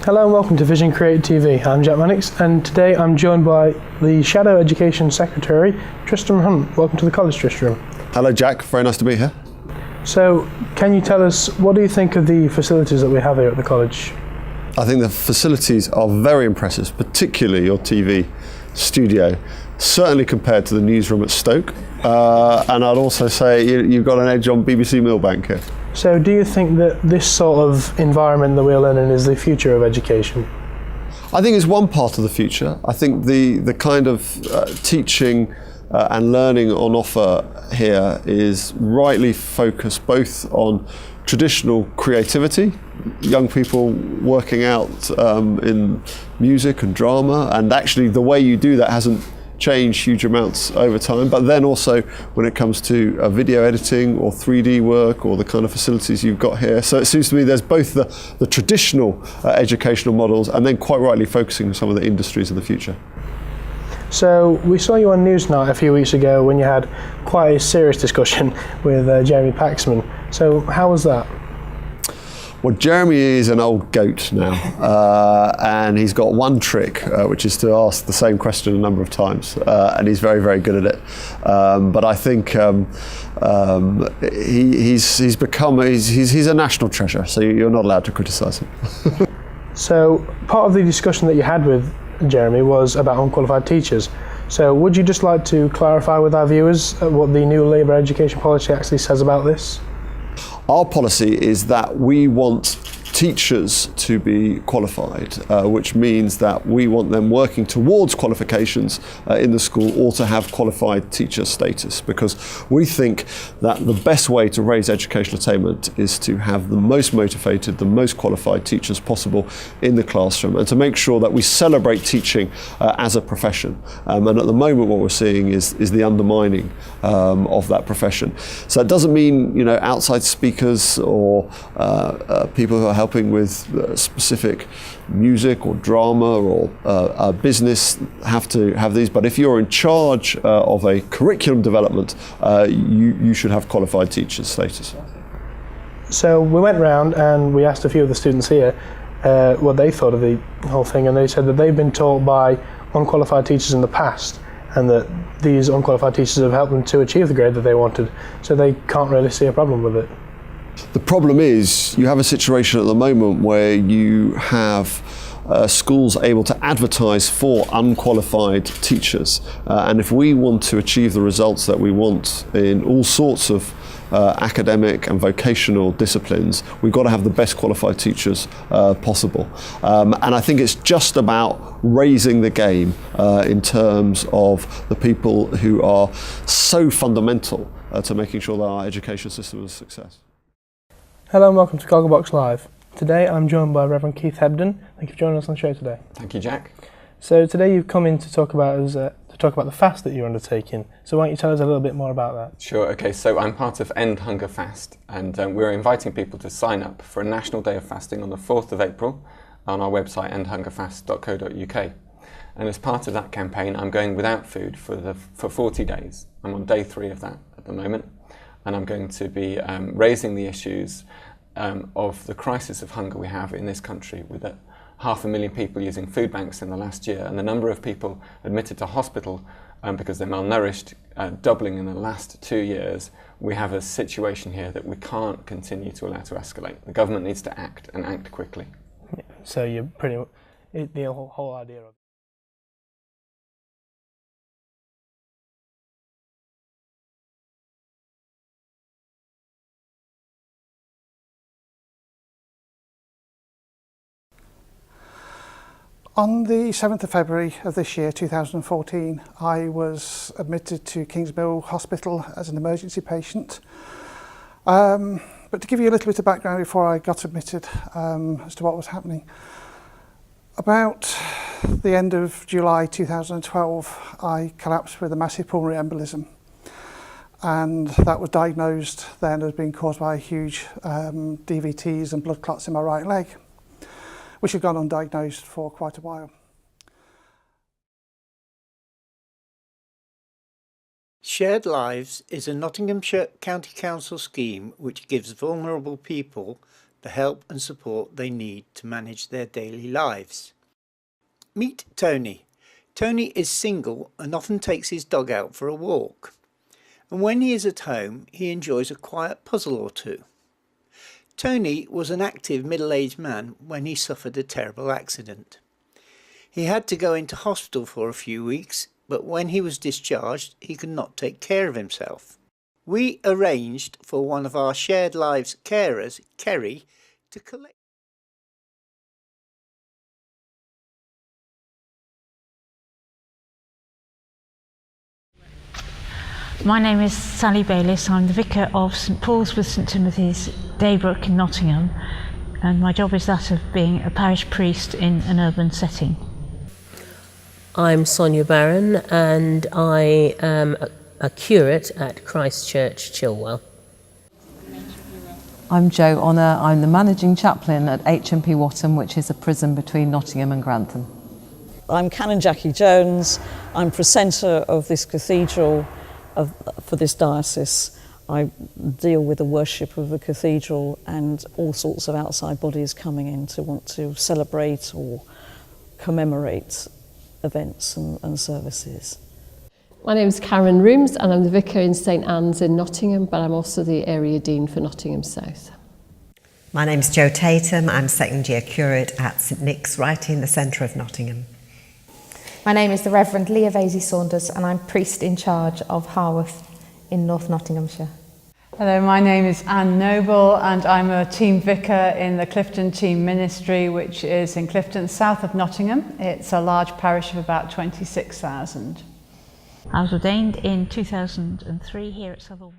Hello and welcome to Vision Create TV. I'm Jack Mannix and today I'm joined by the Shadow Education Secretary, Tristram Hunt. Welcome to the college, Tristram. Hello Jack, very nice to be here. So, can you tell us, what do you think of the facilities that we have here at the college? I think the facilities are very impressive, particularly your TV studio, certainly compared to the newsroom at Stoke. And I'd also say you've got an edge on BBC Millbank here. So do you think that this sort of environment that we're learning is the future of education? I think it's one part of the future. I think the kind of teaching and learning on offer here is rightly focused both on traditional creativity, young people working out in music and drama, and actually the way you do that hasn't changed huge amounts over time, but then also when it comes to video editing or 3D work or the kind of facilities you've got here. So it seems to me there's both the traditional educational models and then quite rightly focusing on some of the industries of the future. So we saw you on Newsnight a few weeks ago when you had quite a serious discussion with Jeremy Paxman. So how was that? Well, Jeremy is an old goat now, and he's got one trick, which is to ask the same question a number of times, and he's very, very good at it. But I think he's a national treasure, so you're not allowed to criticise him. So part of the discussion that you had with Jeremy was about unqualified teachers. So would you just like to clarify with our viewers what the new Labour education policy actually says about this? Our policy is that we want teachers to be qualified, which means that we want them working towards qualifications in the school or to have qualified teacher status, because we think that the best way to raise educational attainment is to have the most motivated, the most qualified teachers possible in the classroom, and to make sure that we celebrate teaching as a profession. And at the moment what we're seeing is the undermining of that profession. So it doesn't mean outside speakers or people who are helping with specific music or drama or business have to have these, but if you're in charge of a curriculum development, you should have qualified teacher status. So we went round and we asked a few of the students here what they thought of the whole thing, and they said that they've been taught by unqualified teachers in the past and that these unqualified teachers have helped them to achieve the grade that they wanted, so they can't really see a problem with it. The problem is you have a situation at the moment where you have schools able to advertise for unqualified teachers, and if we want to achieve the results that we want in all sorts of academic and vocational disciplines, we've got to have the best qualified teachers possible. And I think it's just about raising the game in terms of the people who are so fundamental to making sure that our education system is a success. Hello and welcome to Gogglebox Live. Today I'm joined by Reverend Keith Hebden. Thank you for joining us on the show today. Thank you, Jack. So today you've come in to talk about the fast that you're undertaking. So why don't you tell us a little bit more about that? Sure. Okay. So I'm part of End Hunger Fast, and we're inviting people to sign up for a National Day of Fasting on the 4th of April on our website endhungerfast.co.uk. And as part of that campaign, I'm going without food for 40 days. I'm on day 3 of that at the moment. And I'm going to be raising the issues of the crisis of hunger we have in this country, with 500,000 people using food banks in the last year, and the number of people admitted to hospital because they're malnourished doubling in the last 2 years. We have a situation here that we can't continue to allow to escalate. The government needs to act, and act quickly. Yeah, so you're the whole idea of On the 7th of February of this year, 2014, I was admitted to Kingsmill Hospital as an emergency patient. But to give you a little bit of background before I got admitted as to what was happening, about the end of July 2012, I collapsed with a massive pulmonary embolism. And that was diagnosed then as being caused by huge DVTs and blood clots in my right leg, which had gone undiagnosed for quite a while. Shared Lives is a Nottinghamshire County Council scheme which gives vulnerable people the help and support they need to manage their daily lives. Meet Tony. Tony is single and often takes his dog out for a walk. And when he is at home, he enjoys a quiet puzzle or two. Tony was an active middle-aged man when he suffered a terrible accident. He had to go into hospital for a few weeks, but when he was discharged, he could not take care of himself. We arranged for one of our Shared Lives carers, Kerry, to collect. My name is Sally Bayliss. I'm the vicar of St Paul's with St Timothy's, Daybrook in Nottingham, and my job is that of being a parish priest in an urban setting. I'm Sonia Barron and I am a curate at Christ Church, Chilwell. I'm Jo Honour. I'm the managing chaplain at HMP Watton, which is a prison between Nottingham and Grantham. I'm Canon Jackie Jones. I'm precentor of this cathedral for this diocese. I deal with the worship of the cathedral and all sorts of outside bodies coming in to want to celebrate or commemorate events and services. My name is Karen Rooms and I'm the vicar in St Anne's in Nottingham, but I'm also the area dean for Nottingham South. My name is Jo Tatum. I'm second year curate at St Nick's, right in the centre of Nottingham. My name is the Reverend Leah Vasey Saunders and I'm priest in charge of Harworth in North Nottinghamshire. Hello, my name is Anne Noble and I'm a team vicar in the Clifton Team Ministry, which is in Clifton, south of Nottingham. It's a large parish of about 26,000. I was ordained in 2003 here at Southall.